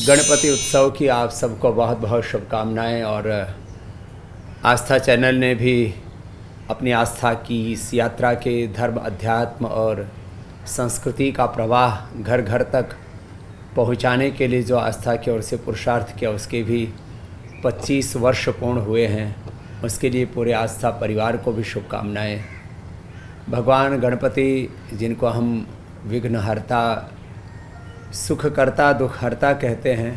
गणपति उत्सव की आप सबको बहुत बहुत शुभकामनाएं। और आस्था चैनल ने भी अपनी आस्था की इस यात्रा के धर्म, अध्यात्म और संस्कृति का प्रवाह घर घर तक पहुंचाने के लिए जो आस्था की ओर से पुरुषार्थ किया, उसके भी 25 वर्ष पूर्ण हुए हैं। उसके लिए पूरे आस्था परिवार को भी शुभकामनाएं। भगवान गणपति, जिनको हम विघ्नहर्ता, सुखकर्ता, दुखहर्ता कहते हैं,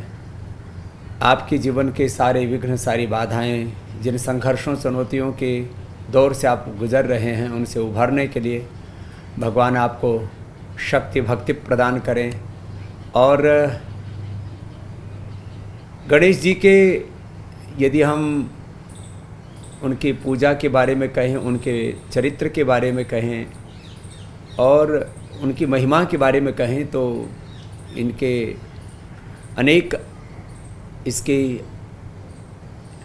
आपके जीवन के सारे विघ्न, सारी बाधाएं, जिन संघर्षों, चुनौतियों के दौर से आप गुजर रहे हैं, उनसे उभरने के लिए भगवान आपको शक्ति, भक्ति प्रदान करें। और गणेश जी के यदि हम उनकी पूजा के बारे में कहें, उनके चरित्र के बारे में कहें और उनकी महिमा के बारे में कहें, तो इनके अनेक इसके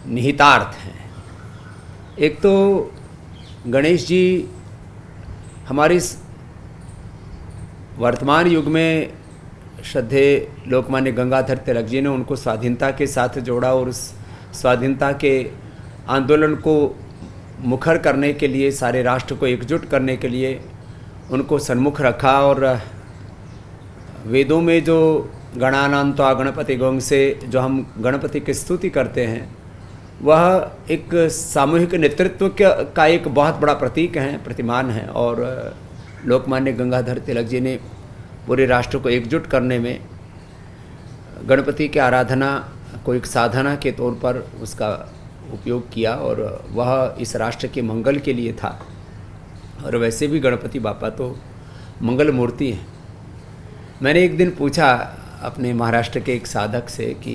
निहितार्थ हैं। एक तो गणेश जी हमारे इस वर्तमान युग में श्रद्धेय लोकमान्य गंगाधर तिलक जी ने उनको स्वाधीनता के साथ जोड़ा और उस स्वाधीनता के आंदोलन को मुखर करने के लिए, सारे राष्ट्र को एकजुट करने के लिए उनको सन्मुख रखा। और वेदों में जो गणानां त्वा गणपति गौं से जो हम गणपति की स्तुति करते हैं, वह एक सामूहिक नेतृत्व का एक बहुत बड़ा प्रतीक है, प्रतिमान है। और लोकमान्य गंगाधर तिलक जी ने पूरे राष्ट्र को एकजुट करने में गणपति की आराधना को एक साधना के तौर पर उसका उपयोग किया, और वह इस राष्ट्र के मंगल के लिए था। और वैसे भी गणपति बापा तो मंगल मूर्ति हैं। मैंने एक दिन पूछा अपने महाराष्ट्र के एक साधक से कि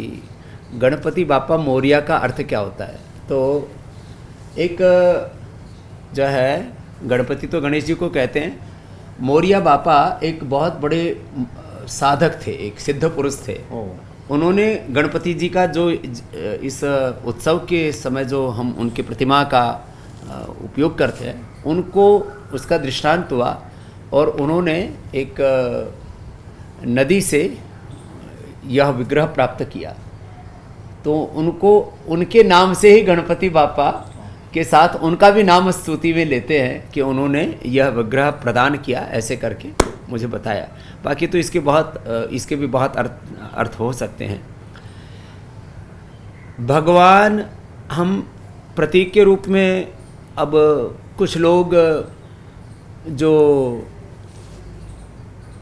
गणपति बापा मोरिया का अर्थ क्या होता है। तो एक जो है, गणपति तो गणेश जी को कहते हैं, मोरिया बापा एक बहुत बड़े साधक थे, एक सिद्ध पुरुष थे। उन्होंने गणपति जी का जो इस उत्सव के समय जो हम उनकी प्रतिमा का उपयोग करते हैं, उनको उसका दृष्टांत हुआ। और उन्होंने एक नदी से यह विग्रह प्राप्त किया, तो उनको उनके नाम से ही गणपति बापा के साथ उनका भी नाम स्तुति में लेते हैं कि उन्होंने यह विग्रह प्रदान किया, ऐसे करके मुझे बताया। बाकी तो इसके भी बहुत अर्थ हो सकते हैं। भगवान हम प्रतीक के रूप में, अब कुछ लोग जो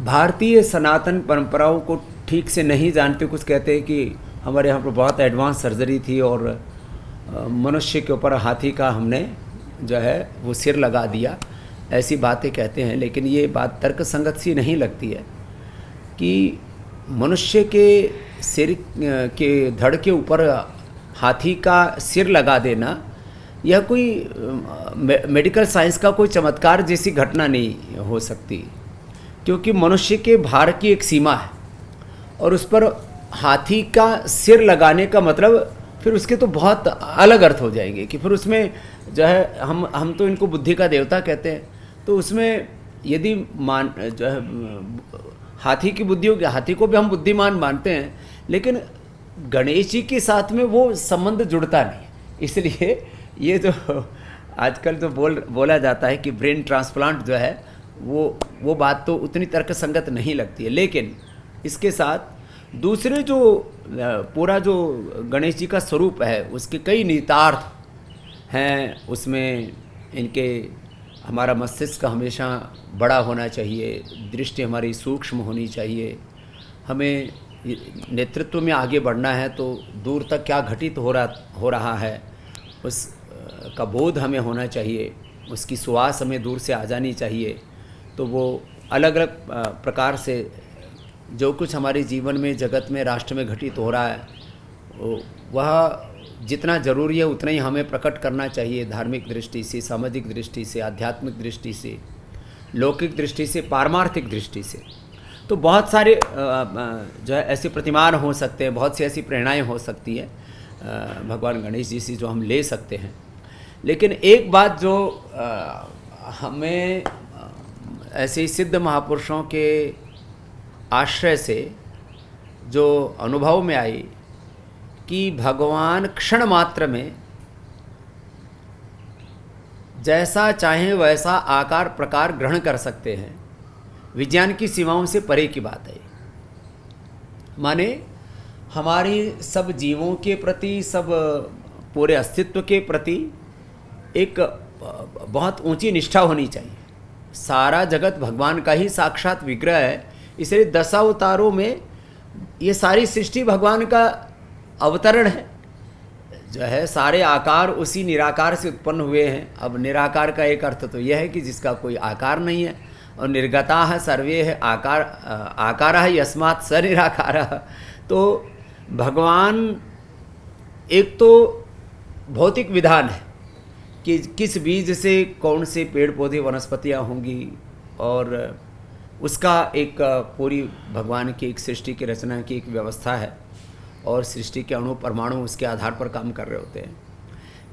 भारतीय सनातन परंपराओं को ठीक से नहीं जानते, कुछ कहते हैं कि हमारे यहाँ पर बहुत एडवांस सर्जरी थी और मनुष्य के ऊपर हाथी का हमने जो है वो सिर लगा दिया, ऐसी बातें कहते हैं। लेकिन ये बात तर्कसंगत सी नहीं लगती है कि मनुष्य के सिर के धड़ के ऊपर हाथी का सिर लगा देना, यह कोई मेडिकल साइंस का कोई चमत्कार जैसी घटना नहीं हो सकती, क्योंकि मनुष्य के भार की एक सीमा है। और उस पर हाथी का सिर लगाने का मतलब फिर उसके तो बहुत अलग अर्थ हो जाएंगे कि फिर उसमें जो है हम तो इनको बुद्धि का देवता कहते हैं, तो उसमें यदि जो है हाथी की बुद्धि होगी, हाथी को भी हम बुद्धिमान मानते हैं, लेकिन गणेश जी के साथ में वो संबंध जुड़ता नहीं। इसलिए ये जो आजकल जो बोला जाता है कि ब्रेन ट्रांसप्लांट जो है, वो बात तो उतनी तर्कसंगत नहीं लगती है। लेकिन इसके साथ दूसरे जो पूरा जो गणेश जी का स्वरूप है, उसके कई निहितार्थ हैं। उसमें इनके हमारा मस्तिष्क हमेशा बड़ा होना चाहिए, दृष्टि हमारी सूक्ष्म होनी चाहिए, हमें नेतृत्व में आगे बढ़ना है तो दूर तक क्या घटित हो रहा है उस का बोध हमें होना चाहिए, उसकी सुवास हमें दूर से आ जानी चाहिए। तो वो अलग अलग प्रकार से जो कुछ हमारे जीवन में, जगत में, राष्ट्र में घटित हो रहा है, वह जितना ज़रूरी है उतना ही हमें प्रकट करना चाहिए, धार्मिक दृष्टि से, सामाजिक दृष्टि से, आध्यात्मिक दृष्टि से, लौकिक दृष्टि से, पारमार्थिक दृष्टि से। तो बहुत सारे जो है ऐसे प्रतिमान हो सकते हैं, बहुत सी ऐसी प्रेरणाएं हो सकती है भगवान गणेश जी से जो हम ले सकते हैं। लेकिन एक बात जो हमें ऐसे सिद्ध महापुरुषों के आश्रय से जो अनुभव में आई कि भगवान क्षण मात्र में जैसा चाहें वैसा आकार प्रकार ग्रहण कर सकते हैं, विज्ञान की सीमाओं से परे की बात है। माने हमारी सब जीवों के प्रति, सब पूरे अस्तित्व के प्रति एक बहुत ऊंची निष्ठा होनी चाहिए। सारा जगत भगवान का ही साक्षात विग्रह है, इसलिए दशावतारों में ये सारी सृष्टि भगवान का अवतरण है। जो है सारे आकार उसी निराकार से उत्पन्न हुए हैं। अब निराकार का एक अर्थ तो यह है कि जिसका कोई आकार नहीं है, और निर्गता है सर्वे है आकार आकार है यस्मात् स निराकार। तो भगवान एक तो भौतिक विधान है कि किस बीज से कौन से पेड़ पौधे वनस्पतियाँ होंगी, और उसका एक पूरी भगवान की एक सृष्टि की रचना की एक व्यवस्था है, और सृष्टि के अणु परमाणु उसके आधार पर काम कर रहे होते हैं।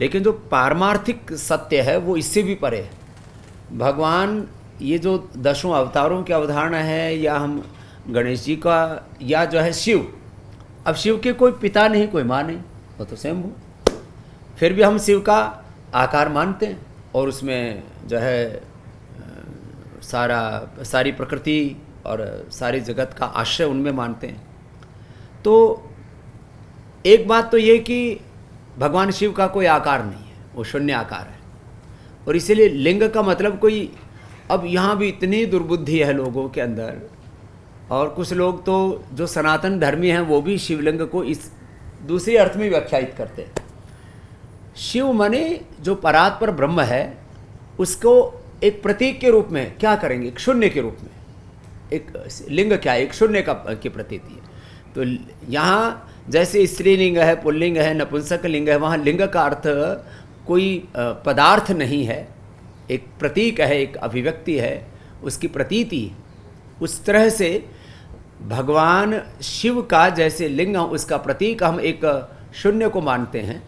लेकिन जो पारमार्थिक सत्य है वो इससे भी परे है। भगवान ये जो दसों अवतारों की अवधारणा है, या हम गणेश जी का, या जो है शिव, अब शिव के कोई पिता नहीं कोई माँ नहीं, वो तो स्वयं हो, फिर भी हम शिव का आकार मानते हैं, और उसमें जो है सारी प्रकृति और सारी जगत का आश्रय उनमें मानते हैं। तो एक बात तो ये कि भगवान शिव का कोई आकार नहीं है, वो शून्य आकार है, और इसीलिए लिंग का मतलब कोई, अब यहाँ भी इतनी दुर्बुद्धि है लोगों के अंदर, और कुछ लोग तो जो सनातन धर्मी हैं वो भी शिवलिंग को इस दूसरे अर्थ में व्याख्यायित करते हैं। शिव माने जो परात्पर ब्रह्म है, उसको एक प्रतीक के रूप में क्या करेंगे, एक शून्य के रूप में। एक लिंग क्या है, एक शून्य की प्रतीति है। तो यहाँ जैसे स्त्रीलिंग है, पुल्लिंग है, नपुंसक लिंग है, वहाँ लिंग का अर्थ कोई पदार्थ नहीं है, एक प्रतीक है, एक अभिव्यक्ति है, उसकी प्रतीति। उस तरह से भगवान शिव का जैसे लिंग उसका प्रतीक हम एक शून्य को मानते हैं,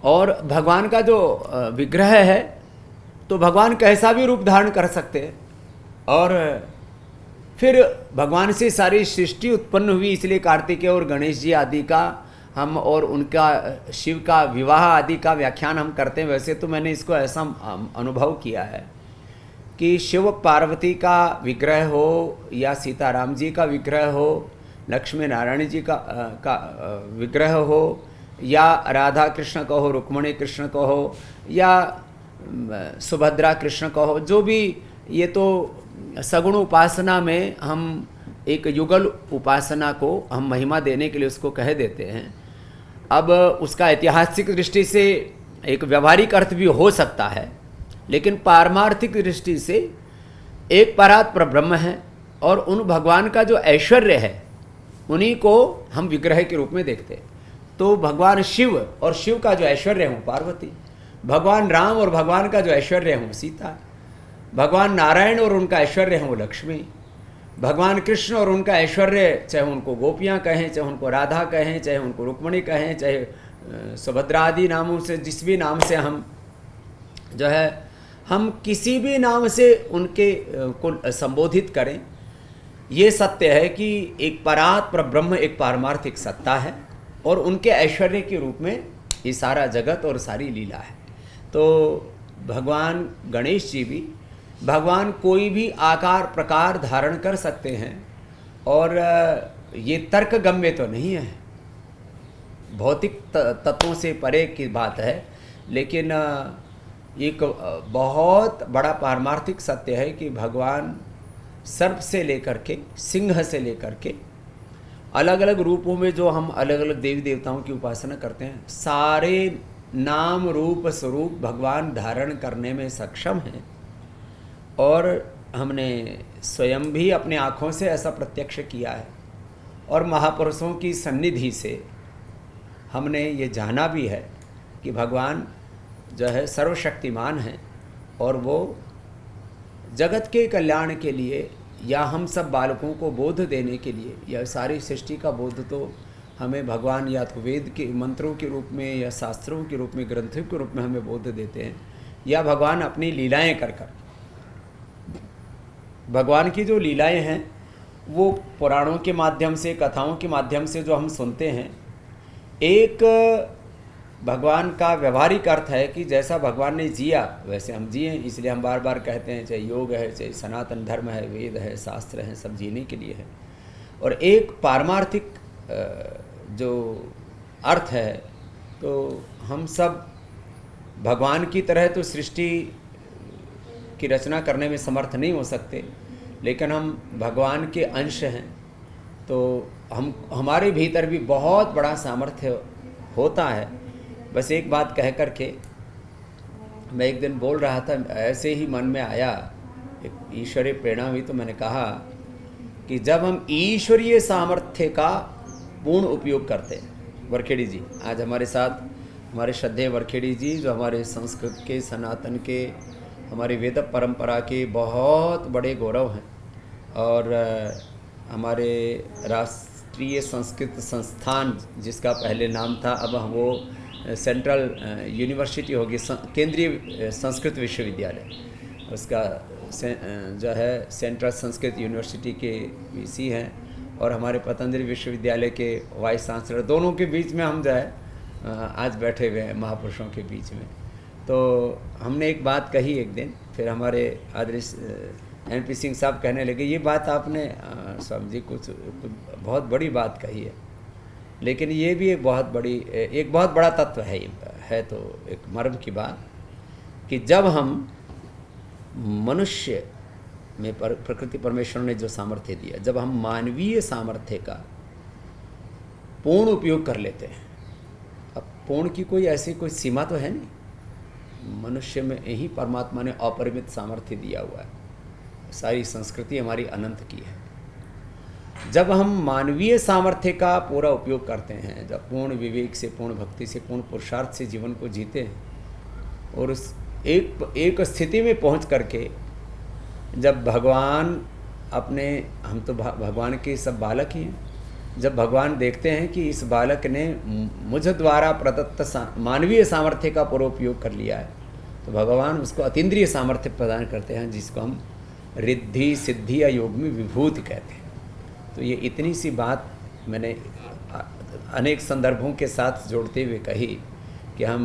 और भगवान का जो विग्रह है तो भगवान कैसा भी रूप धारण कर सकते हैं। और फिर भगवान से सारी सृष्टि उत्पन्न हुई, इसलिए कार्तिकेय और गणेश जी आदि का हम, और उनका शिव का विवाह आदि का व्याख्यान हम करते हैं। वैसे तो मैंने इसको ऐसा अनुभव किया है कि शिव पार्वती का विग्रह हो, या सीताराम जी का विग्रह हो, लक्ष्मी नारायण जी का विग्रह हो, या राधा कृष्ण का हो, रुक्मणी कृष्ण का हो, या सुभद्रा कृष्ण का हो, जो भी, ये तो सगुण उपासना में हम एक युगल उपासना को हम महिमा देने के लिए उसको कह देते हैं। अब उसका ऐतिहासिक दृष्टि से एक व्यवहारिक अर्थ भी हो सकता है, लेकिन पारमार्थिक दृष्टि से एक परात्पर ब्रह्म है, और उन भगवान का जो ऐश्वर्य है उन्हीं को हम विग्रह के रूप में देखते हैं। तो भगवान शिव और शिव का जो ऐश्वर्य है वो पार्वती, भगवान राम और भगवान का जो ऐश्वर्य है वो सीता, भगवान नारायण और उनका ऐश्वर्य है वो लक्ष्मी, भगवान कृष्ण और उनका ऐश्वर्य, चाहे उनको गोपियाँ कहें, चाहे उनको राधा कहें, चाहे उनको रुक्मणी कहें, चाहे सुभद्रा आदि नामों से, जिस भी नाम से हम जो है हम किसी भी नाम से उनके को संबोधित करें, ये सत्य है कि एक परात्पर ब्रह्म एक पारमार्थिक सत्ता है, और उनके ऐश्वर्य के रूप में ये सारा जगत और सारी लीला है। तो भगवान गणेश जी भी, भगवान कोई भी आकार प्रकार धारण कर सकते हैं, और ये तर्कगम्य तो नहीं है, भौतिक तत्वों से परे की बात है, लेकिन एक बहुत बड़ा पारमार्थिक सत्य है कि भगवान सर्प से लेकर के, सिंह से लेकर के, अलग अलग रूपों में जो हम अलग अलग देवी देवताओं की उपासना करते हैं, सारे नाम रूप स्वरूप भगवान धारण करने में सक्षम हैं। और हमने स्वयं भी अपने आँखों से ऐसा प्रत्यक्ष किया है, और महापुरुषों की सन्निधि से हमने ये जाना भी है कि भगवान जो है सर्वशक्तिमान हैं, और वो जगत के कल्याण के लिए, या हम सब बालकों को बोध देने के लिए, या सारी सृष्टि का बोध तो हमें भगवान या तो वेद के मंत्रों के रूप में, या शास्त्रों के रूप में, ग्रंथों के रूप में हमें बोध देते हैं, या भगवान अपनी लीलाएं कर कर। भगवान की जो लीलाएं हैं वो पुराणों के माध्यम से, कथाओं के माध्यम से जो हम सुनते हैं, एक भगवान का व्यवहारिक अर्थ है कि जैसा भगवान ने जिया वैसे हम जिए। इसलिए हम बार बार कहते हैं, चाहे योग है, चाहे सनातन धर्म है, वेद है, शास्त्र हैं, सब जीने के लिए है। और एक पारमार्थिक जो अर्थ है, तो हम सब भगवान की तरह तो सृष्टि की रचना करने में समर्थ नहीं हो सकते, लेकिन हम भगवान के अंश हैं। तो हमारे भीतर भी बहुत बड़ा सामर्थ्य होता है। बस एक बात कह कर के मैं एक दिन बोल रहा था, ऐसे ही मन में आया, एक ईश्वरीय प्रेरणा हुई, तो मैंने कहा कि जब हम ईश्वरीय सामर्थ्य का पूर्ण उपयोग करते हैं। वरखेड़ी जी आज हमारे साथ, हमारे श्रद्धेय वरखेड़ी जी, जो हमारे संस्कृत के, सनातन के, हमारी वेद परंपरा के बहुत बड़े गौरव हैं, और हमारे राष्ट्रीय संस्कृत संस्थान जिसका पहले नाम था, अब वो सेंट्रल यूनिवर्सिटी होगी, केंद्रीय संस्कृत विश्वविद्यालय, उसका जो है सेंट्रल संस्कृत यूनिवर्सिटी के वीसी हैं, और हमारे पतंजलि विश्वविद्यालय के वाइस चांसलर, दोनों के बीच में हम जो है आज बैठे हुए हैं, महापुरुषों के बीच में। तो हमने एक बात कही एक दिन, फिर हमारे आदरणीय एन पी सिंह साहब कहने लगे, ये बात आपने स्वामी जी कुछ बहुत बड़ी बात कही है, लेकिन ये भी एक बहुत बड़ा तत्व है। तो एक मर्म की बात कि जब हम मनुष्य में प्रकृति परमेश्वर ने जो सामर्थ्य दिया, जब हम मानवीय सामर्थ्य का पूर्ण उपयोग कर लेते हैं, अब पूर्ण की कोई ऐसी कोई सीमा तो है नहीं, मनुष्य में यही परमात्मा ने अपरिमित सामर्थ्य दिया हुआ है। सारी संस्कृति हमारी अनंत की है। जब हम मानवीय सामर्थ्य का पूरा उपयोग करते हैं, जब पूर्ण विवेक से, पूर्ण भक्ति से, पूर्ण पुरुषार्थ से जीवन को जीते हैं, और उस एक स्थिति में पहुंच करके जब भगवान अपने, हम तो भगवान के सब बालक ही हैं, जब भगवान देखते हैं कि इस बालक ने मुझ द्वारा प्रदत्त मानवीय सामर्थ्य का पूरा उपयोग कर लिया है, तो भगवान उसको अतीन्द्रिय सामर्थ्य प्रदान करते हैं, जिसको हम रिद्धि, सिद्धि या योग में विभूति कहते हैं। तो ये इतनी सी बात मैंने अनेक संदर्भों के साथ जोड़ते हुए कही कि हम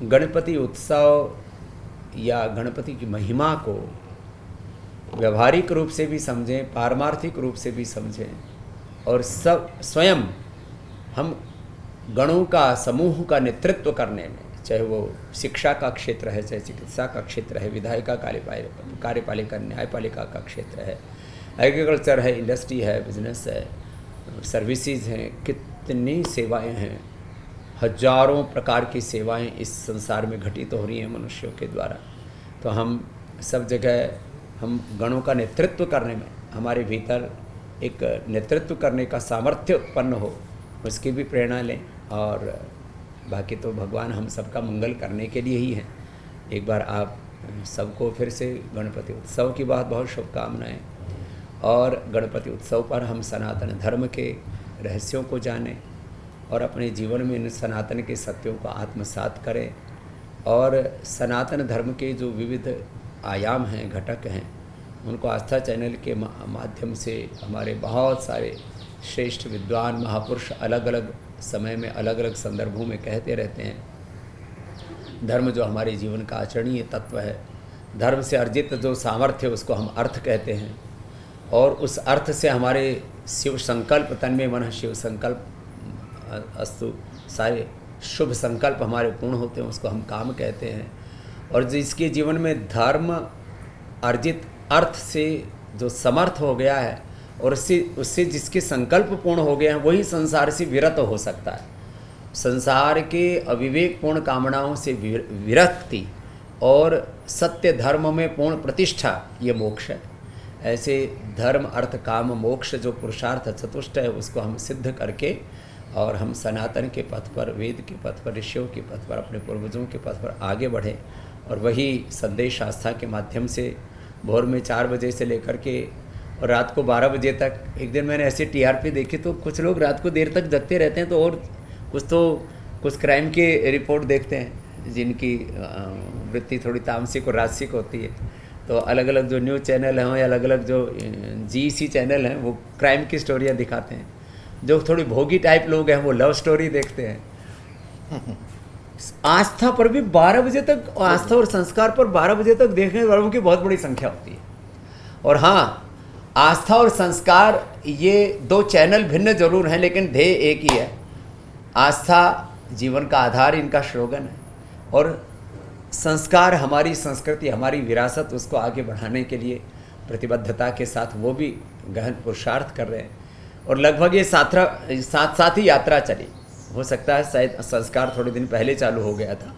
गणपति उत्सव या गणपति की महिमा को व्यवहारिक रूप से भी समझें, पारमार्थिक रूप से भी समझें, और सब स्वयं हम गणों का समूह का नेतृत्व करने में, चाहे वो शिक्षा का क्षेत्र है, चाहे चिकित्सा का क्षेत्र है, विधायिका, कार्यपालिका, न्यायपालिका का क्षेत्र है, एग्रीकल्चर है, इंडस्ट्री है, बिजनेस है, सर्विसेज हैं, कितनी सेवाएं हैं, हजारों प्रकार की सेवाएं इस संसार में घटित हो रही हैं मनुष्यों के द्वारा। तो हम सब जगह हम गणों का नेतृत्व करने में, हमारे भीतर एक नेतृत्व करने का सामर्थ्य उत्पन्न हो, उसकी भी प्रेरणा लें। और बाकी तो भगवान हम सबका मंगल करने के लिए ही हैं। एक बार आप सबको फिर से गणपति उत्सव की बहुत शुभकामनाएं, और गणपति उत्सव पर हम सनातन धर्म के रहस्यों को जानें और अपने जीवन में इन सनातन के सत्यों को आत्मसात करें, और सनातन धर्म के जो विविध आयाम हैं, घटक हैं, उनको आस्था चैनल के माध्यम से हमारे बहुत सारे श्रेष्ठ विद्वान महापुरुष अलग अलग समय में, अलग अलग संदर्भों में कहते रहते हैं। धर्म जो हमारे जीवन का आचरणीय तत्व है, धर्म से अर्जित जो सामर्थ्य उसको हम अर्थ कहते हैं, और उस अर्थ से हमारे शिव संकल्प, तन्मय मन शिव संकल्प अस्तु, सारे शुभ संकल्प हमारे पूर्ण होते हैं, उसको हम काम कहते हैं। और जिसके जीवन में धर्म अर्जित अर्थ से जो समर्थ हो गया है, और उससे जिसके संकल्प पूर्ण हो गए हैं, वही संसार से विरत हो सकता है। संसार के अविवेकपूर्ण कामनाओं से विरक्ति और सत्य धर्म में पूर्ण प्रतिष्ठा, ये मोक्ष है। ऐसे धर्म, अर्थ, काम, मोक्ष जो पुरुषार्थ चतुष्ट है, उसको हम सिद्ध करके, और हम सनातन के पथ पर, वेद के पथ पर, ऋषियों के पथ पर, अपने पूर्वजों के पथ पर आगे बढ़ें, और वही संदेश आस्था के माध्यम से भोर में 4 बजे से लेकर के और रात को 12 बजे तक। एक दिन मैंने ऐसे टीआरपी देखी, तो कुछ लोग रात को देर तक जगते रहते हैं, तो कुछ क्राइम के रिपोर्ट देखते हैं, जिनकी वृत्ति थोड़ी तामसिक और राजसिक होती है। तो अलग अलग जो न्यूज़ चैनल हैं या अलग अलग जो GEC चैनल हैं वो क्राइम की स्टोरियाँ दिखाते हैं। जो थोड़ी भोगी टाइप लोग हैं वो लव स्टोरी देखते हैं। आस्था पर भी 12 बजे तक, आस्था और संस्कार पर 12 बजे तक देखने वालों की बहुत बड़ी संख्या होती है। और हाँ, आस्था और संस्कार ये दो चैनल भिन्न जरूर हैं, लेकिन ध्येय एक ही है। आस्था जीवन का आधार, इनका स्लोगन है, और संस्कार हमारी संस्कृति, हमारी विरासत, उसको आगे बढ़ाने के लिए प्रतिबद्धता के साथ वो भी गहन पुरुषार्थ कर रहे हैं। और लगभग ये साथ साथ ही यात्रा चली। हो सकता है शायद संस्कार थोड़े दिन पहले चालू हो गया था,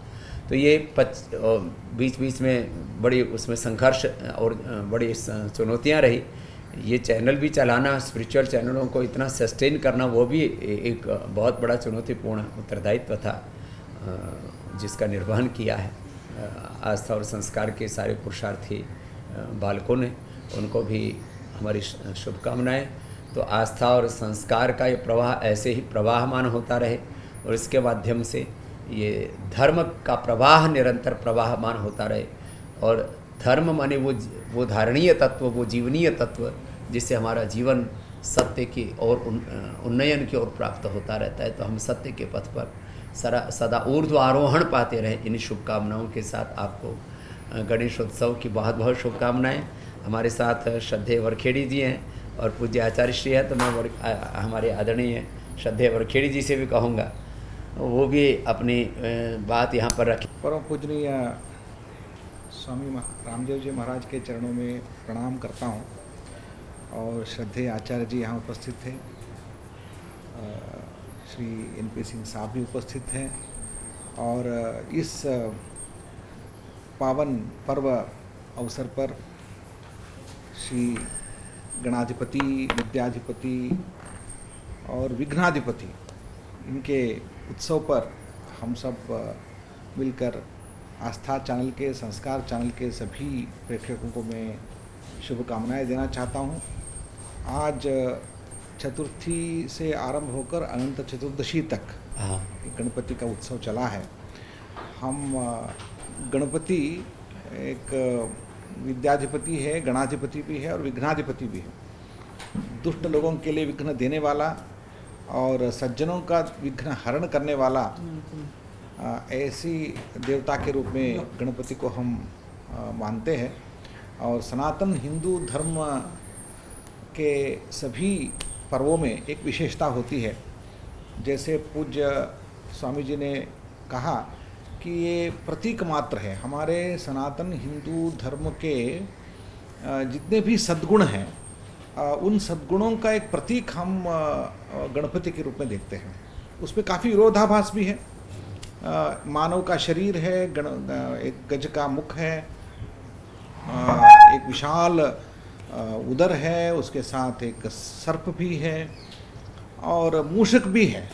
तो ये बीच बीच में बड़ी उसमें संघर्ष और बड़ी चुनौतियाँ रही। ये चैनल भी चलाना, स्पिरिचुअल चैनलों को इतना सस्टेन करना, वो भी एक बहुत बड़ा चुनौतीपूर्ण उत्तरदायित्व था जिसका निर्वहन किया है आस्था और संस्कार के सारे पुरुषार्थी बालकों ने। उनको भी हमारी शुभकामनाएं। तो आस्था और संस्कार का ये प्रवाह ऐसे ही प्रवाहमान होता रहे, और इसके माध्यम से ये धर्म का प्रवाह निरंतर प्रवाहमान होता रहे। और धर्म माने वो धारणीय तत्व, वो जीवनीय तत्व, जिससे हमारा जीवन सत्य की ओर उन्नयन की ओर प्राप्त होता रहता है। तो हम सत्य के पथ पर सदा ऊर्ध्व आरोहण पाते रहें। इन शुभकामनाओं के साथ आपको गणेशोत्सव की बहुत बहुत शुभकामनाएं। हमारे साथ श्रद्धेय वरखेड़ी जी हैं और पूज्य आचार्य श्री है, तो मैं हमारे आदरणीय श्रद्धेय वरखेड़ी जी से भी कहूँगा वो भी अपनी बात यहाँ पर रखें। परम पूजनीय स्वामी रामदेव जी महाराज के चरणों में प्रणाम करता हूँ, और श्रद्धेय आचार्य जी यहाँ उपस्थित थे, श्री NP सिंह साहब भी उपस्थित हैं। और इस पावन पर्व अवसर पर श्री गणाधिपति, विद्याधिपति और विघ्नाधिपति, इनके उत्सव पर हम सब मिलकर आस्था चैनल के, संस्कार चैनल के सभी प्रेक्षकों को मैं शुभकामनाएं देना चाहता हूं। आज चतुर्थी से आरंभ होकर अनंत चतुर्दशी तक गणपति का उत्सव चला है। हम गणपति एक विद्याधिपति है, गणाधिपति भी है और विघ्नाधिपति भी है। दुष्ट लोगों के लिए विघ्न देने वाला और सज्जनों का विघ्न हरण करने वाला, ऐसी देवता के रूप में गणपति को हम मानते हैं। और सनातन हिंदू धर्म के सभी पर्वों में एक विशेषता होती है। जैसे पूज्य स्वामी जी ने कहा कि ये प्रतीक मात्र है। हमारे सनातन हिंदू धर्म के जितने भी सद्गुण हैं, उन सद्गुणों का एक प्रतीक हम गणपति के रूप में देखते हैं। उसमें काफ़ी विरोधाभास भी है। मानव का शरीर है, एक गज का मुख है, एक विशाल उदर है, उसके साथ एक सर्प भी है और मूषक भी है।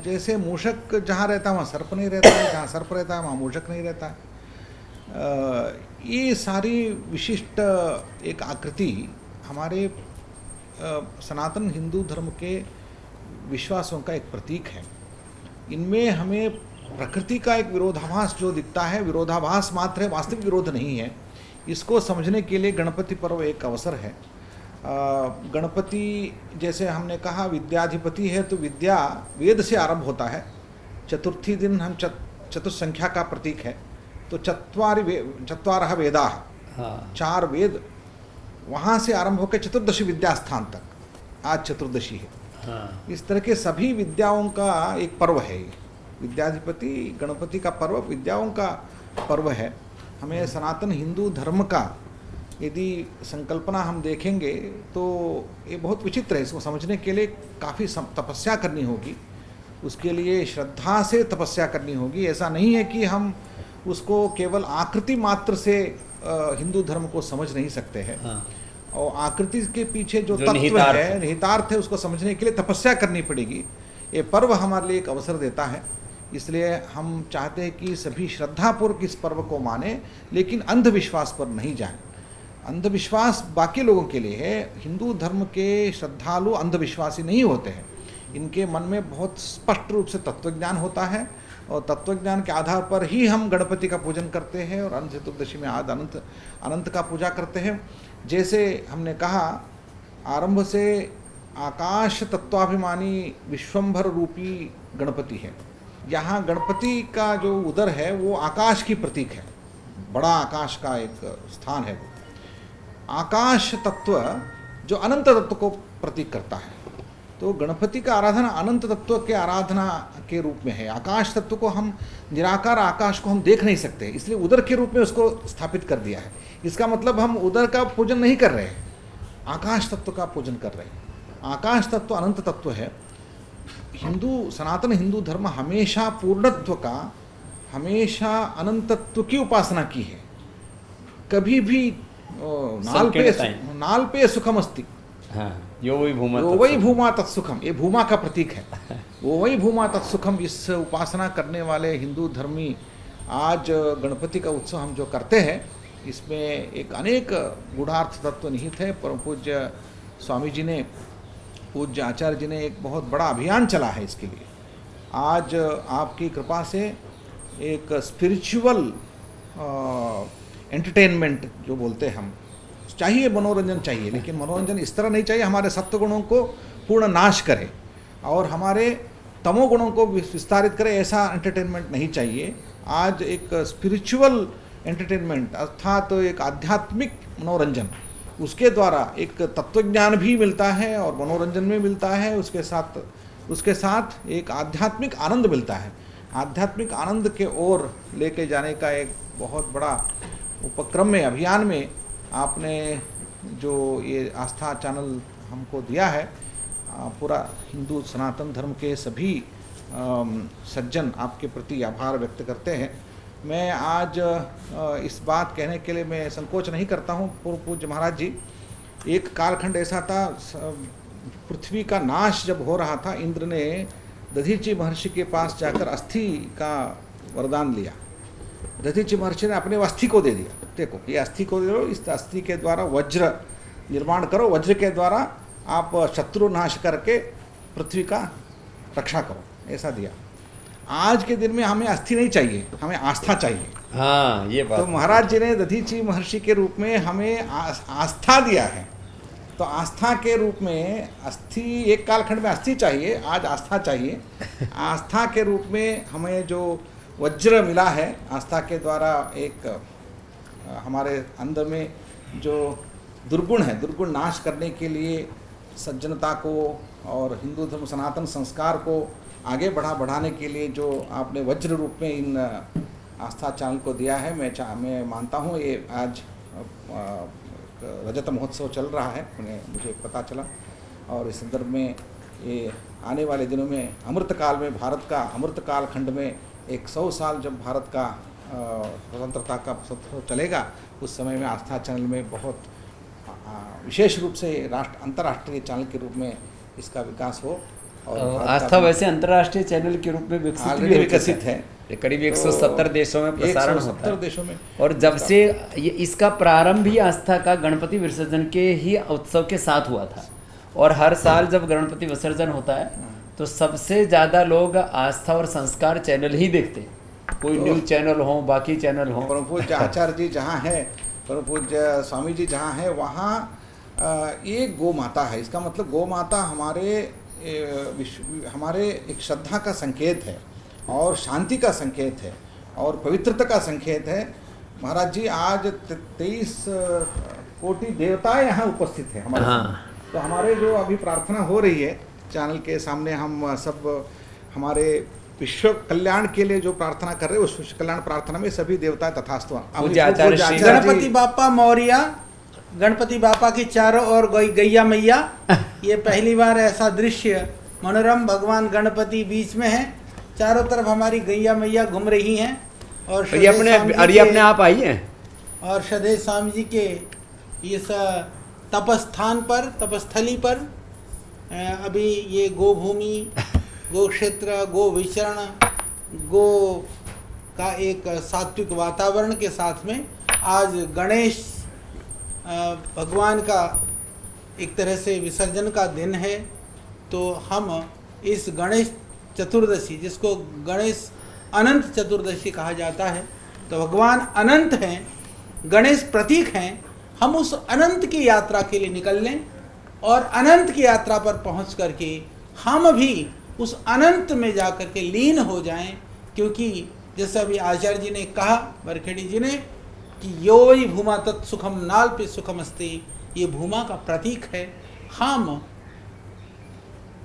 जैसे मूषक जहाँ रहता है वहाँ सर्प नहीं रहता है, जहाँ सर्प रहता है वहाँ मूषक नहीं रहता है। ये सारी विशिष्ट एक आकृति हमारे सनातन हिंदू धर्म के विश्वासों का एक प्रतीक है। इनमें हमें प्रकृति का एक विरोधाभास जो दिखता है, विरोधाभास मात्र है, वास्तविक विरोध नहीं है। इसको समझने के लिए गणपति पर्व एक अवसर है। गणपति जैसे हमने कहा विद्याधिपति है, तो विद्या वेद से आरंभ होता है। चतुर्थी दिन हम चतुर्संख्या का प्रतीक है, तो चत्वारः वेदाः, चार वेद, वहाँ से आरंभ होकर चतुर्दशी विद्या स्थान तक आज चतुर्दशी है। इस तरह के सभी विद्याओं का एक पर्व है। विद्याधिपति गणपति का पर्व विद्याओं का पर्व है। हमें सनातन हिंदू धर्म का यदि संकल्पना हम देखेंगे तो ये बहुत विचित्र है। इसको समझने के लिए काफ़ी तपस्या करनी होगी, उसके लिए श्रद्धा से तपस्या करनी होगी। ऐसा नहीं है कि हम उसको केवल आकृति मात्र से हिंदू धर्म को समझ नहीं सकते हैं। और आकृति के पीछे जो तत्व है, निहितार्थ है, उसको समझने के लिए तपस्या करनी पड़ेगी। ये पर्व हमारे लिए एक अवसर देता है। इसलिए हम चाहते हैं कि सभी श्रद्धापूर्वक इस पर्व को माने, लेकिन अंधविश्वास पर नहीं जाएं। अंधविश्वास बाकी लोगों के लिए है। हिंदू धर्म के श्रद्धालु अंधविश्वासी नहीं होते हैं। इनके मन में बहुत स्पष्ट रूप से तत्वज्ञान होता है और तत्वज्ञान के आधार पर ही हम गणपति का पूजन करते हैं और अनंत चतुर्दशी में आज अनंत का पूजा करते हैं। जैसे हमने कहा आरंभ से आकाश तत्वाभिमानी विश्वंभर रूपी गणपति है। यहाँ गणपति का जो उदर है वो आकाश की प्रतीक है, बड़ा आकाश का एक स्थान है। वो आकाश तत्व जो अनंत तत्व को प्रतीक करता है, तो गणपति का आराधना अनंत तत्व के आराधना के रूप में है। आकाश तत्व को हम, निराकार आकाश को हम देख नहीं सकते, इसलिए उदर के रूप में उसको स्थापित कर दिया है। इसका मतलब हम उदर का पूजन नहीं कर रहे हैं, आकाश तत्व का पूजन कर रहे हैं। आकाश तत्व अनंत तत्व है। सनातन हिंदू धर्म हमेशा पूर्णत्व का, हमेशा अनंतत्व की उपासना की है। कभी भी नाल पे सुखम अस्ति, हाँ, यो वही भूमा तत्सुखम, ये भूमा का प्रतीक है। वो वही भूमा तत्सुखम, इस उपासना करने वाले हिंदू धर्मी आज गणपति का उत्सव हम जो करते हैं, इसमें एक अनेक गूढ़ार्थ तत्व निहित है। परम पूज्य स्वामी जी ने, पूज्य आचार्य जी ने एक बहुत बड़ा अभियान चला है इसके लिए। आज आपकी कृपा से एक स्पिरिचुअल एंटरटेनमेंट जो बोलते हैं हम, चाहिए मनोरंजन चाहिए, लेकिन मनोरंजन इस तरह नहीं चाहिए हमारे सत्वगुणों को पूर्ण नाश करे और हमारे तमोगुणों को विस्तारित करे, ऐसा एंटरटेनमेंट नहीं चाहिए। आज एक स्पिरिचुअल एंटरटेनमेंट अर्थात तो एक आध्यात्मिक मनोरंजन, उसके द्वारा एक तत्वज्ञान भी मिलता है और मनोरंजन भी मिलता है, उसके साथ एक आध्यात्मिक आनंद मिलता है। आध्यात्मिक आनंद के ओर लेके जाने का एक बहुत बड़ा उपक्रम में, अभियान में आपने जो ये आस्था चैनल हमको दिया है, पूरा हिंदू सनातन धर्म के सभी सज्जन आपके प्रति आभार व्यक्त करते हैं। मैं आज इस बात कहने के लिए मैं संकोच नहीं करता हूँ। पूर्व पूज्य महाराज जी, एक कालखंड ऐसा था, पृथ्वी का नाश जब हो रहा था, इंद्र ने दधीची महर्षि के पास जाकर अस्थि का वरदान लिया। दधीची महर्षि ने अपने अस्थि को दे दिया, देखो ये अस्थि को दे दो, इस अस्थि के द्वारा वज्र निर्माण करो, वज्र के द्वारा आप शत्रु नाश करके पृथ्वी का रक्षा करो, ऐसा दिया। आज के दिन में हमें अस्थि नहीं चाहिए, हमें आस्था चाहिए। हाँ, ये बात। तो महाराज जी ने दधीची महर्षि के रूप में हमें आस्था दिया है। तो आस्था के रूप में अस्थि, एक कालखंड में अस्थि चाहिए, आज आस्था चाहिए। आस्था के रूप में हमें जो वज्र मिला है, आस्था के द्वारा एक हमारे अंदर में जो दुर्गुण है, दुर्गुण नाश करने के लिए सज्जनता को और हिंदू धर्म सनातन संस्कार को आगे बढ़ाने के लिए जो आपने वज्र रूप में इन आस्था चैनल को दिया है, मैं मानता हूँ ये आज रजत महोत्सव चल रहा है, मुझे पता चला। और इस संदर्भ में ये आने वाले दिनों में अमृतकाल में, भारत का अमृतकाल खंड में 100 साल जब भारत का स्वतंत्रता का उत्सव चलेगा, उस समय में आस्था चैनल में बहुत विशेष रूप से अंतर्राष्ट्रीय चैनल के रूप में इसका विकास हो। और आस्था वैसे अंतर्राष्ट्रीय चैनल के रूप में विकसित है, करीब 170 देशों में प्रसारण होता है। 170 देशों में। और जब से ये इसका प्रारंभ ही आस्था का गणपति विसर्जन के ही उत्सव के साथ हुआ था, और हर साल जब गणपति विसर्जन होता है तो सबसे ज़्यादा लोग आस्था और संस्कार चैनल ही देखते हैं, कोई न्यूज़ चैनल हो, बाकी चैनल हो। परम पूज्य आचार्य जी जहाँ है, परम पूज्य स्वामी जी जहाँ है, वहाँ ये गौ माता है। इसका मतलब गौ माता हमारे एक श्रद्धा का संकेत है और शांति का संकेत है और पवित्रता का संकेत है। महाराज जी, आज 23 कोटि देवताएं यहाँ उपस्थित हैं हमारे। हाँ। तो हमारे जो अभी प्रार्थना हो रही है चैनल के सामने, हम सब हमारे विश्व कल्याण के लिए जो प्रार्थना कर रहे हैं, उस विश्व कल्याण प्रार्थना में सभी देवता तथास्तु। गणपति बापा मौर्या, गणपति बापा की चारों ओर गैया मैया, ये पहली बार ऐसा दृश्य मनोरम, भगवान गणपति बीच में है, चारों तरफ हमारी गैया मैया घूम रही हैं। और ये अपने आप आई है। और सदैव स्वामी जी के इस तपस्थान पर, तपस्थली पर अभी ये गो भूमि, गो क्षेत्र, गो विचरण, गो का एक सात्विक वातावरण के साथ में आज गणेश भगवान का एक तरह से विसर्जन का दिन है। तो हम इस गणेश चतुर्दशी, जिसको गणेश अनंत चतुर्दशी कहा जाता है। तो भगवान अनंत हैं, गणेश प्रतीक हैं। हम उस अनंत की यात्रा के लिए निकल लें और अनंत की यात्रा पर पहुंच करके हम भी उस अनंत में जा कर के लीन हो जाएं, क्योंकि जैसे अभी आचार्य जी ने कहा, वरखेड़ी जी ने, कि यो वही भूमा तत्सुखम नाल पे सुखम अस्ति, ये भूमा का प्रतीक है। हम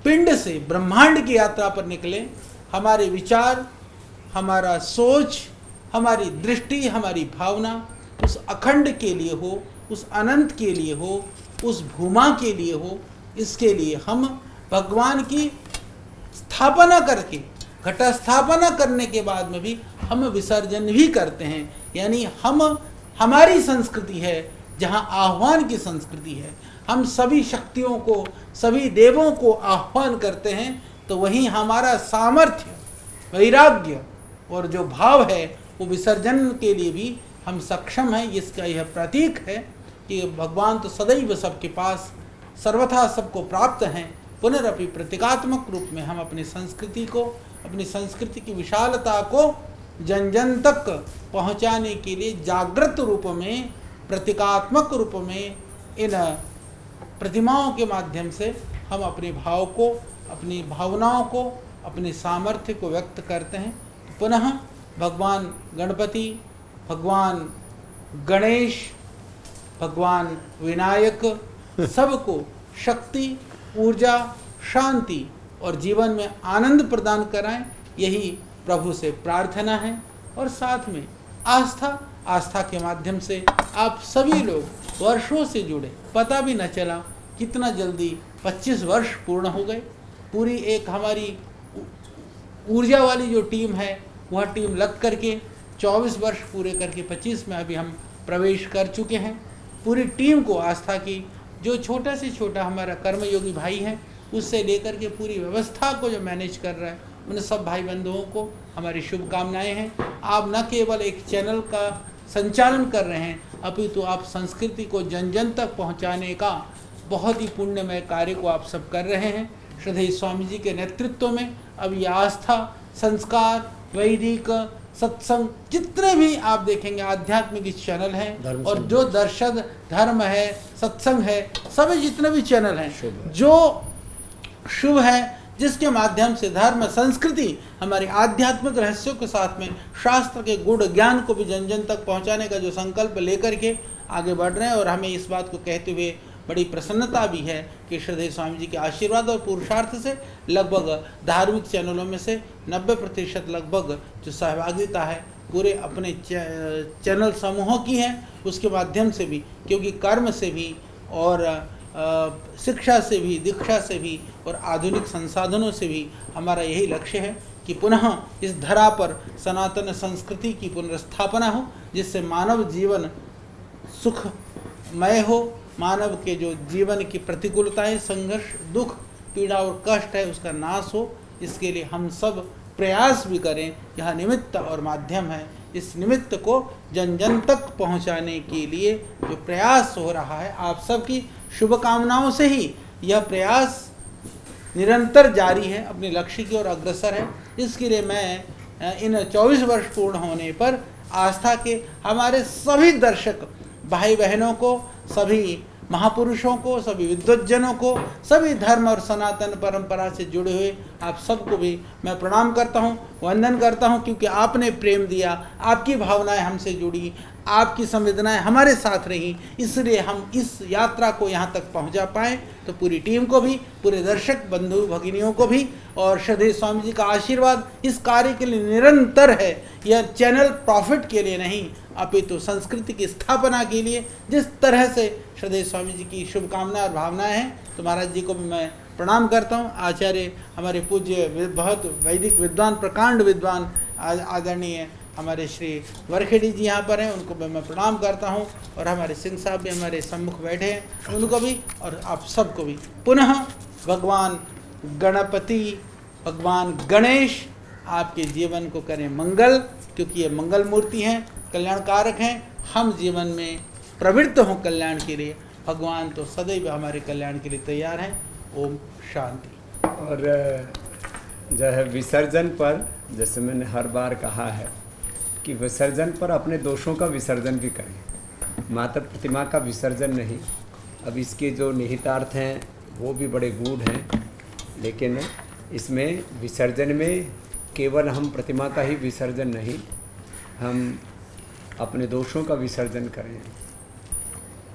पिंड से ब्रह्मांड की यात्रा पर निकले, हमारे विचार, हमारा सोच, हमारी दृष्टि, हमारी भावना उस अखंड के लिए हो, उस अनंत के लिए हो, उस भूमा के लिए हो। इसके लिए हम भगवान की स्थापना करके, घट स्थापना करने के बाद में भी हम विसर्जन भी करते हैं। यानी हमारी संस्कृति है जहाँ आह्वान की संस्कृति है, हम सभी शक्तियों को, सभी देवों को आह्वान करते हैं। तो वहीं हमारा सामर्थ्य, वैराग्य और जो भाव है वो विसर्जन के लिए भी हम सक्षम हैं। इसका यह प्रतीक है कि भगवान तो सदैव सबके पास, सर्वथा सबको प्राप्त हैं। पुनरअपि प्रतीकात्मक रूप में हम अपनी संस्कृति को, अपनी संस्कृति की विशालता को जन जन तक पहुंचाने के लिए जागृत रूप में, प्रतीकात्मक रूप में इन प्रतिमाओं के माध्यम से हम अपने भाव को, अपनी भावनाओं को, अपने सामर्थ्य को व्यक्त करते हैं। पुनः भगवान गणपति, भगवान गणेश, भगवान विनायक सबको शक्ति, ऊर्जा, शांति और जीवन में आनंद प्रदान कराएं, यही प्रभु से प्रार्थना है। और साथ में आस्था के माध्यम से आप सभी लोग वर्षों से जुड़े, पता भी न चला कितना जल्दी 25 वर्ष पूर्ण हो गए। पूरी एक हमारी ऊर्जा वाली जो टीम है, वह टीम लग करके 24 वर्ष पूरे करके 25 में अभी हम प्रवेश कर चुके हैं। पूरी टीम को आस्था की, जो छोटा से छोटा हमारा कर्मयोगी भाई है, उससे लेकर के पूरी व्यवस्था को जो मैनेज कर रहा है, उन सब भाई बंधुओं को हमारी शुभकामनाएं हैं। आप न केवल एक चैनल का संचालन कर रहे हैं, अपितु आप संस्कृति को जन जन तक पहुंचाने का बहुत ही पुण्यमय कार्य को आप सब कर रहे हैं। श्रद्धेय स्वामी जी के नेतृत्व में अब ये आस्था, संस्कार, वैदिक, सत्संग, जितने भी आप देखेंगे आध्यात्मिक चैनल हैं, और जो दर्शन, धर्म है, सत्संग है, सभी जितने भी चैनल हैं जो शुभ है, जिसके माध्यम से धर्म, संस्कृति, हमारे आध्यात्मिक रहस्यों के साथ में शास्त्र के गुण ज्ञान को भी जन जन तक पहुंचाने का जो संकल्प लेकर के आगे बढ़ रहे हैं। और हमें इस बात को कहते हुए बड़ी प्रसन्नता भी है कि श्रद्धेय स्वामी जी के आशीर्वाद और पुरुषार्थ से लगभग धार्मिक चैनलों में से 90% लगभग जो सहभागिता है पूरे अपने चैनल समूहों की है, उसके माध्यम से भी, क्योंकि कर्म से भी और शिक्षा से भी, दीक्षा से भी और आधुनिक संसाधनों से भी हमारा यही लक्ष्य है कि पुनः इस धरा पर सनातन संस्कृति की पुनर्स्थापना हो, जिससे मानव जीवन सुखमय हो, मानव के जो जीवन की प्रतिकूलताएं, संघर्ष, दुख, पीड़ा और कष्ट है, उसका नाश हो। इसके लिए हम सब प्रयास भी करें। यह निमित्त और माध्यम है, इस निमित्त को जन जन तक पहुंचाने के लिए जो प्रयास हो रहा है, आप सबकी शुभकामनाओं से ही यह प्रयास निरंतर जारी है, अपने लक्ष्य की ओर अग्रसर है। इसके लिए मैं इन 24 वर्ष पूर्ण होने पर आस्था के हमारे सभी दर्शक भाई बहनों को, सभी महापुरुषों को, सभी विद्वज्जनों को, सभी धर्म और सनातन परंपरा से जुड़े हुए आप सबको भी मैं प्रणाम करता हूँ, वंदन करता हूँ, क्योंकि आपने प्रेम दिया, आपकी भावनाएं हमसे जुड़ी, आपकी संवेदनाएं हमारे साथ रही, इसलिए हम इस यात्रा को यहाँ तक पहुँचा पाएँ। तो पूरी टीम को भी, पूरे दर्शक बंधु भगिनियों को भी, और श्रद्धेय स्वामी जी का आशीर्वाद इस कार्य के लिए निरंतर है। यह चैनल प्रॉफिट के लिए नहीं, अपितु संस्कृति की स्थापना के लिए जिस तरह से श्रद्धेय स्वामी जी की शुभकामनाएं और भावनाएं हैं, तो महाराज जी को भी मैं प्रणाम करता हूँ। आचार्य हमारे पूज्य बहुत वैदिक विद्वान, प्रकांड विद्वान आदरणीय हमारे श्री वरखेड़ी जी यहाँ पर हैं, उनको भी मैं प्रणाम करता हूँ। और हमारे सिंह साहब भी हमारे सम्मुख बैठे हैं, उनको भी, और आप सबको भी। पुनः भगवान गणपति, भगवान गणेश आपके जीवन को करें मंगल, क्योंकि ये मंगल मूर्ति हैं, कल्याणकारक हैं। हम जीवन में प्रवृत्त हों कल्याण के लिए, भगवान तो सदैव हमारे कल्याण के लिए तैयार हैं। ओम शांति। और जो है विसर्जन पर, जैसे मैंने हर बार कहा है कि विसर्जन पर अपने दोषों का विसर्जन भी करें, मात्र प्रतिमा का विसर्जन नहीं। अब इसके जो निहितार्थ हैं वो भी बड़े गूढ़ हैं, लेकिन इसमें विसर्जन में केवल हम प्रतिमा का ही विसर्जन नहीं, हम अपने दोषों का विसर्जन करें।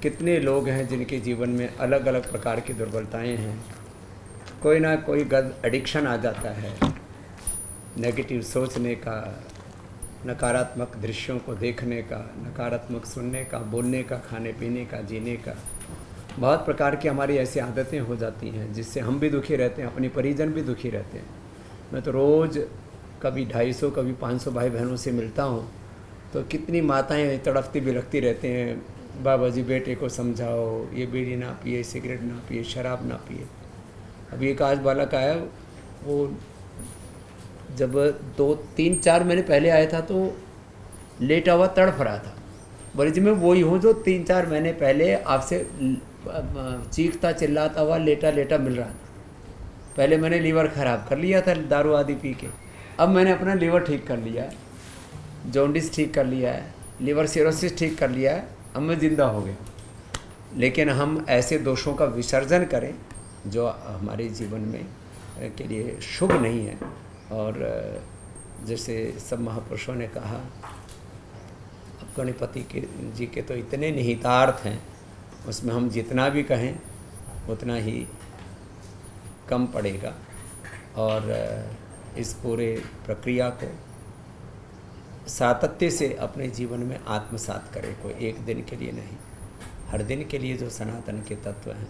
कितने लोग हैं जिनके जीवन में अलग अलग प्रकार की दुर्बलताएं हैं, कोई ना कोई एडिक्शन आ जाता है, नेगेटिव सोचने का, नकारात्मक दृश्यों को देखने का, नकारात्मक सुनने का, बोलने का, खाने पीने का, जीने का। बहुत प्रकार की हमारी ऐसी आदतें हो जाती हैं जिससे हम भी दुखी रहते हैं, अपने परिजन भी दुखी रहते हैं। मैं तो रोज़ कभी 250 कभी 500 भाई बहनों से मिलता हूँ, तो कितनी माताएं तड़पती बिलखती रहते हैं, बाबा जी बेटे को समझाओ, ये बीड़ी ना पिए, सिगरेट ना पिए, शराब ना पिए। अभी एक आज बालक आया, वो जब 2-3-4 महीने पहले आया था तो लेटा हुआ तड़फ रहा था। बोले जी मैं वही हूँ जो 3-4 महीने पहले आपसे चीखता चिल्लाता हुआ लेटा लेटा मिल रहा था। पहले मैंने लीवर ख़राब कर लिया था दारू आदि पी के, अब मैंने अपना लीवर ठीक कर लिया है, जॉन्डिस ठीक कर लिया है, लीवर सिरोसिस ठीक कर लिया है, अब मैं ज़िंदा हो गया। लेकिन हम ऐसे दोषों का विसर्जन करें जो हमारे जीवन में के लिए शुभ नहीं है। और जैसे सब महापुरुषों ने कहा, अब गणपति के जी के तो इतने निहितार्थ हैं, उसमें हम जितना भी कहें उतना ही कम पड़ेगा। और इस पूरे प्रक्रिया को सातत्य से अपने जीवन में आत्मसात करें, कोई एक दिन के लिए नहीं, हर दिन के लिए जो सनातन के तत्व हैं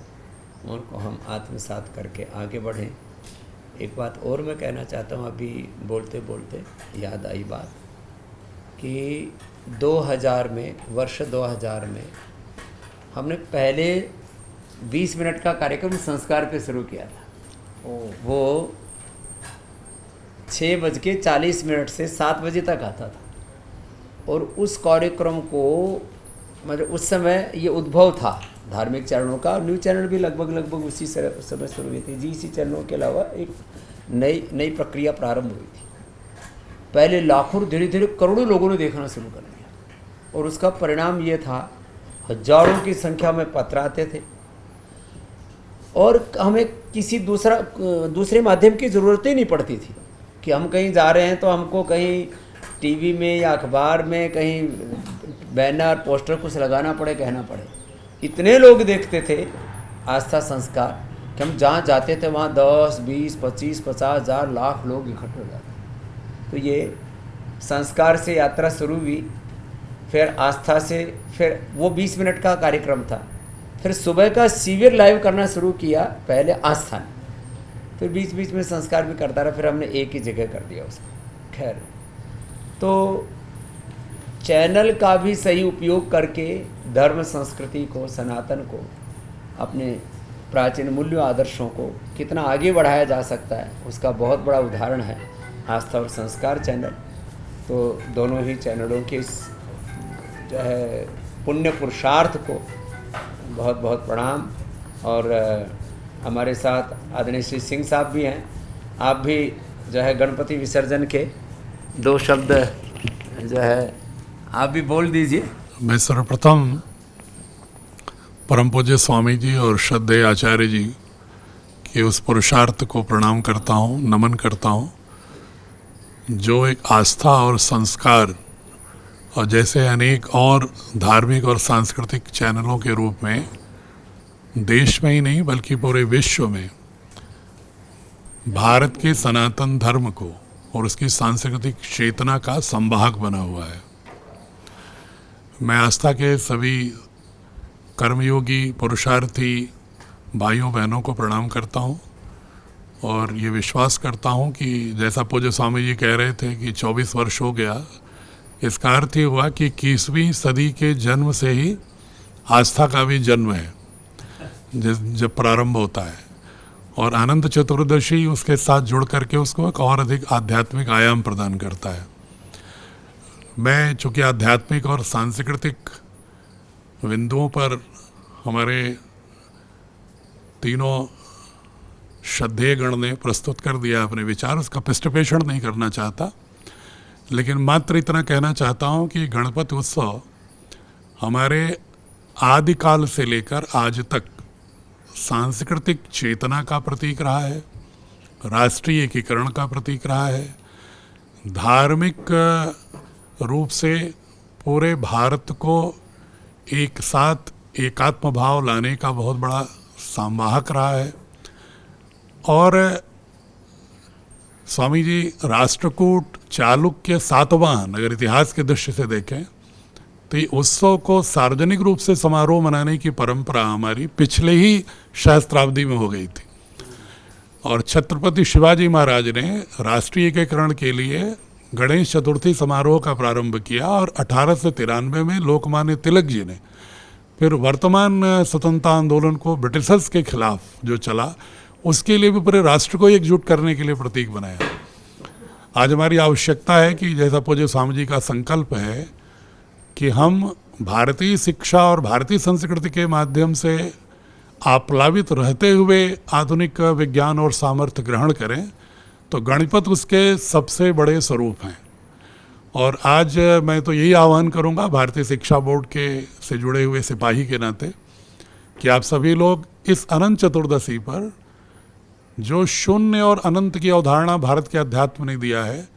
उनको हम आत्मसात करके आगे बढ़ें। एक बात और मैं कहना चाहता हूँ, अभी बोलते बोलते याद आई बात कि 2000 में, वर्ष 2000 में हमने पहले 20 मिनट का कार्यक्रम संस्कार पे शुरू किया था। वो 6:40 से 7 बजे तक आता था। और उस कार्यक्रम को मतलब उस समय ये उद्भव था धार्मिक चैनलों का, न्यूज़ चैनल भी लगभग उसी समय शुरू हुई थी जी। इसी चैनलों के अलावा एक नई प्रक्रिया प्रारंभ हुई थी। पहले लाखों, धीरे धीरे करोड़ों लोगों ने देखना शुरू कर दिया, और उसका परिणाम ये था हजारों की संख्या में पत्र आते थे, और हमें किसी दूसरे माध्यम की ज़रूरत ही नहीं पड़ती थी कि हम कहीं जा रहे हैं तो हमको कहीं टीवी में या अखबार में कहीं बैनर पोस्टर कुछ लगाना पड़े, कहना पड़े। इतने लोग देखते थे आस्था संस्कार कि हम जहाँ जाते थे वहाँ 10, 20, 25, 50 हज़ार, लाख लोग इकट्ठे हो जाते। तो ये संस्कार से यात्रा शुरू हुई, फिर आस्था से, फिर वो 20 मिनट का कार्यक्रम था, फिर सुबह का शिविर लाइव करना शुरू किया पहले आस्था ने, फिर बीच बीच में संस्कार भी करता रहा, फिर हमने एक ही जगह कर दिया उसको। खैर, तो चैनल का भी सही उपयोग करके धर्म संस्कृति को, सनातन को, अपने प्राचीन मूल्यों आदर्शों को कितना आगे बढ़ाया जा सकता है, उसका बहुत बड़ा उदाहरण है आस्था और संस्कार चैनल। तो दोनों ही चैनलों के इस जो है पुण्य पुरुषार्थ को बहुत बहुत प्रणाम। और हमारे साथ आदरणीय श्री सिंह साहब भी हैं, आप भी जो है गणपति विसर्जन के 2 शब्द जो है आप भी बोल दीजिए। मैं सर्वप्रथम परम पूज्य स्वामी जी और श्रद्धेय आचार्य जी के उस पुरुषार्थ को प्रणाम करता हूँ, नमन करता हूँ, जो एक आस्था और संस्कार और जैसे अनेक और धार्मिक और सांस्कृतिक चैनलों के रूप में देश में ही नहीं बल्कि पूरे विश्व में भारत के सनातन धर्म को और उसकी सांस्कृतिक चेतना का संवाहक बना हुआ है। मैं आस्था के सभी कर्मयोगी पुरुषार्थी भाइयों बहनों को प्रणाम करता हूँ और ये विश्वास करता हूँ कि जैसा पूज्य स्वामी जी कह रहे थे कि 24 वर्ष हो गया, इसका अर्थ ये हुआ कि 21वीं सदी के जन्म से ही आस्था का भी जन्म है जब प्रारंभ होता है, और अनंत चतुर्दशी उसके साथ जुड़ करके उसको एक और अधिक आध्यात्मिक आयाम प्रदान करता है। मैं चूँकि आध्यात्मिक और सांस्कृतिक बिंदुओं पर हमारे तीनों श्रद्धेय गण ने प्रस्तुत कर दिया अपने विचार, उसका पृष्ठपेषण नहीं करना चाहता, लेकिन मात्र इतना कहना चाहता हूँ कि गणपति उत्सव हमारे आदिकाल से लेकर आज तक सांस्कृतिक चेतना का प्रतीक रहा है, राष्ट्रीय एकीकरण का प्रतीक रहा है, धार्मिक रूप से पूरे भारत को एक साथ एकात्म भाव लाने का बहुत बड़ा संवाहक रहा है। और स्वामी जी राष्ट्रकूट चालुक्य सातवाहन अगर इतिहास के दृष्टि से देखें तो ये उत्सव को सार्वजनिक रूप से समारोह मनाने की परंपरा हमारी पिछले ही सहस्त्राब्दी में हो गई थी। और छत्रपति शिवाजी महाराज ने राष्ट्रीय एकीकरण के लिए गणेश चतुर्थी समारोह का प्रारंभ किया और 1893 में लोकमान्य तिलक जी ने फिर वर्तमान स्वतंत्रता आंदोलन को ब्रिटिशर्स के खिलाफ जो चला उसके लिए भी पूरे राष्ट्र को एकजुट करने के लिए प्रतीक बनाया। आज हमारी आवश्यकता है कि जैसा पूज्य स्वामी जी का संकल्प है कि हम भारतीय शिक्षा और भारतीय संस्कृति के माध्यम से आप्लावित रहते हुए आधुनिक विज्ञान और सामर्थ्य ग्रहण करें, तो गणपत उसके सबसे बड़े स्वरूप हैं। और आज मैं तो यही आह्वान करूंगा भारतीय शिक्षा बोर्ड के से जुड़े हुए सिपाही के नाते कि आप सभी लोग इस अनंत चतुर्दशी पर जो शून्य और अनंत की अवधारणा भारत के अध्यात्म ने दिया है,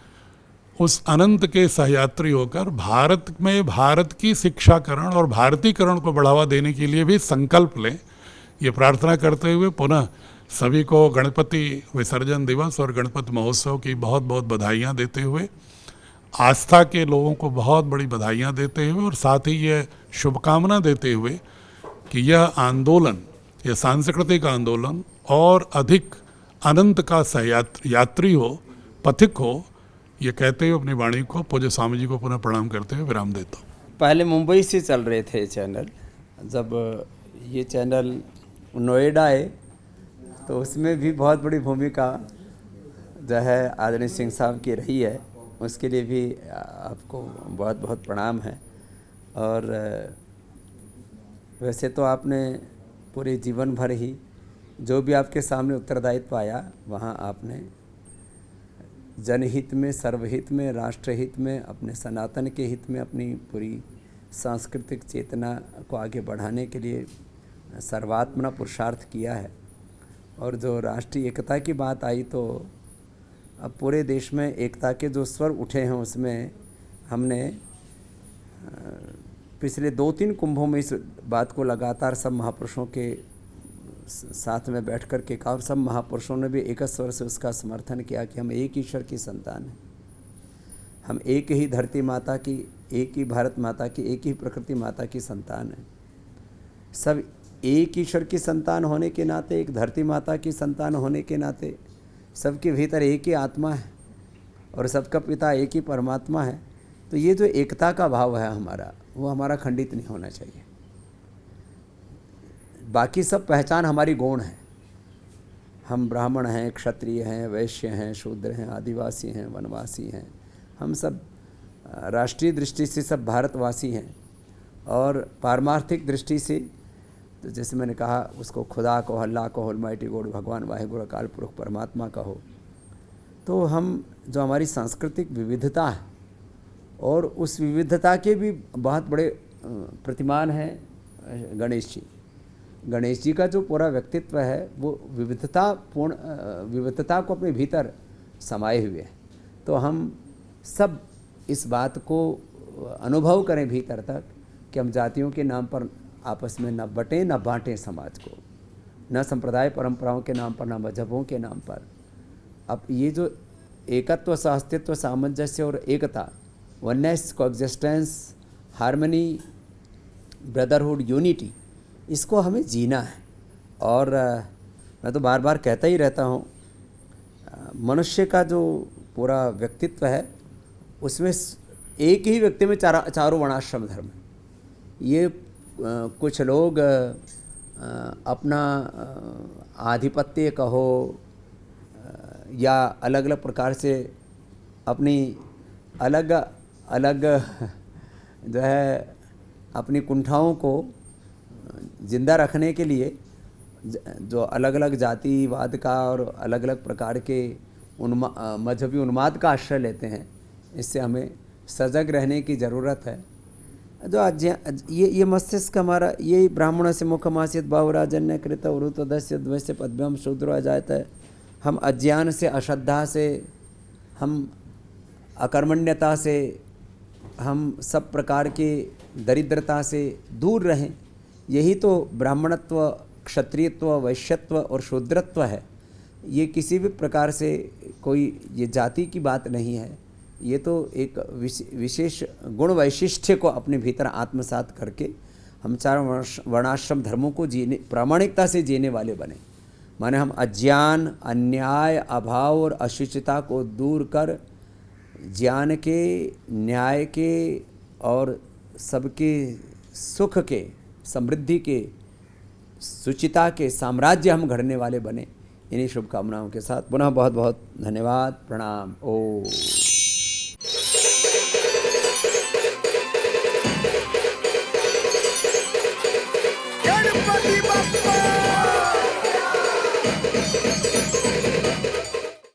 उस अनंत के सहयात्री होकर भारत में भारत की शिक्षाकरण और भारतीकरण को बढ़ावा देने के लिए भी संकल्प लें। ये प्रार्थना करते हुए पुनः सभी को गणपति विसर्जन दिवस और गणपति महोत्सव की बहुत बहुत बधाइयाँ देते हुए, आस्था के लोगों को बहुत बड़ी बधाइयाँ देते हुए और साथ ही ये शुभकामना देते हुए कि यह आंदोलन, यह सांस्कृतिक आंदोलन और अधिक अनंत का सहयात्री हो, पथिक हो, ये कहते हुए अपनी वाणी को पूज्य स्वामी जी को पुनः प्रणाम करते हुए विराम देता हूँ। पहले मुंबई से चल रहे थे चैनल, जब ये चैनल नोएडा आए तो उसमें भी बहुत बड़ी भूमिका जो है आदरणीय सिंह साहब की रही है, उसके लिए भी आपको बहुत बहुत प्रणाम है। और वैसे तो आपने पूरे जीवन भर ही जो भी आपके सामने उत्तरदायित्व आया वहाँ आपने जनहित में, सर्वहित में, राष्ट्रहित में, अपने सनातन के हित में अपनी पूरी सांस्कृतिक चेतना को आगे बढ़ाने के लिए सर्वात्मना पुरुषार्थ किया है। और जो राष्ट्रीय एकता की बात आई तो अब पूरे देश में एकता के जो स्वर उठे हैं उसमें हमने पिछले 2-3 कुंभों में इस बात को लगातार सब महापुरुषों के साथ में बैठ कर के कहा और सब महापुरुषों ने भी एक स्वर से उसका समर्थन किया कि हम एक ईश्वर की संतान हैं, हम एक ही धरती माता की, एक ही भारत माता की, एक ही प्रकृति माता की संतान हैं। सब एक ईश्वर की संतान होने के नाते, एक धरती माता की संतान होने के नाते सबके भीतर एक ही आत्मा है और सबका पिता एक ही परमात्मा है। तो ये जो एकता का भाव है हमारा, वो हमारा खंडित नहीं होना चाहिए। बाकी सब पहचान हमारी गौण है, हम ब्राह्मण हैं, क्षत्रिय हैं, वैश्य हैं, शूद्र हैं, आदिवासी हैं, वनवासी हैं, हम सब राष्ट्रीय दृष्टि से सब भारतवासी हैं। और पारमार्थिक दृष्टि से तो जैसे मैंने कहा उसको खुदा को, अल्लाह को, ऑलमाइटी गॉड, भगवान वाहिगुरु अकाल पुरख परमात्मा का हो। तो हम जो हमारी सांस्कृतिक विविधता है और उस विविधता के भी बहुत बड़े प्रतिमान हैं गणेश जी। गणेश जी का जो पूरा व्यक्तित्व है वो विविधता को अपने भीतर समाये हुए है। तो हम सब इस बात को अनुभव करें भीतर तक कि हम जातियों के नाम पर आपस में न बटें न बांटें समाज को, न संप्रदाय परंपराओं के नाम पर, न मजहबों के नाम पर। अब ये जो एकत्व, सहअस्तित्व, सामंजस्य और एकता, oneness, coexistence, harmony, brotherhood, unity, इसको हमें जीना है। और मैं तो बार बार कहता ही रहता हूँ, मनुष्य का जो पूरा व्यक्तित्व है उसमें एक ही व्यक्ति में चारों वर्णाश्रम धर्म है। ये कुछ लोग अपना आधिपत्य कहो या अलग अलग प्रकार से अपनी अलग अलग जो है अपनी कुंठाओं को जिंदा रखने के लिए जो अलग अलग जातिवाद का और अलग अलग प्रकार के मजहबी उन्माद का आश्रय लेते हैं, इससे हमें सजग रहने की ज़रूरत है। जो ये मस्तिष्क हमारा, यही ब्राह्मण से मुखमासित भावराजन्य कृत वृतोदस्य द्वैस्य पद्भ्यम शूद्रो अजायत है। हम अज्ञान से, अश्रद्धा से, हम अकर्मण्यता से, हम सब प्रकार की दरिद्रता से दूर रहें। यही तो ब्राह्मणत्व, क्षत्रियत्व, वैश्यत्व और शूद्रत्व है। ये किसी भी प्रकार से कोई ये जाति की बात नहीं है। ये तो एक विशेष गुण वैशिष्ट्य को अपने भीतर आत्मसात करके हम चार वर्णाश्रम धर्मों को जीने, प्रामाणिकता से जीने वाले बने। माने हम अज्ञान, अन्याय, अभाव और अशुचिता को दूर कर ज्ञान के, न्याय के और सबके सुख के, समृद्धि के, सुचिता के साम्राज्य हम गढ़ने वाले बने। इन्हीं शुभकामनाओं के साथ पुनः बहुत बहुत धन्यवाद। प्रणाम। ओ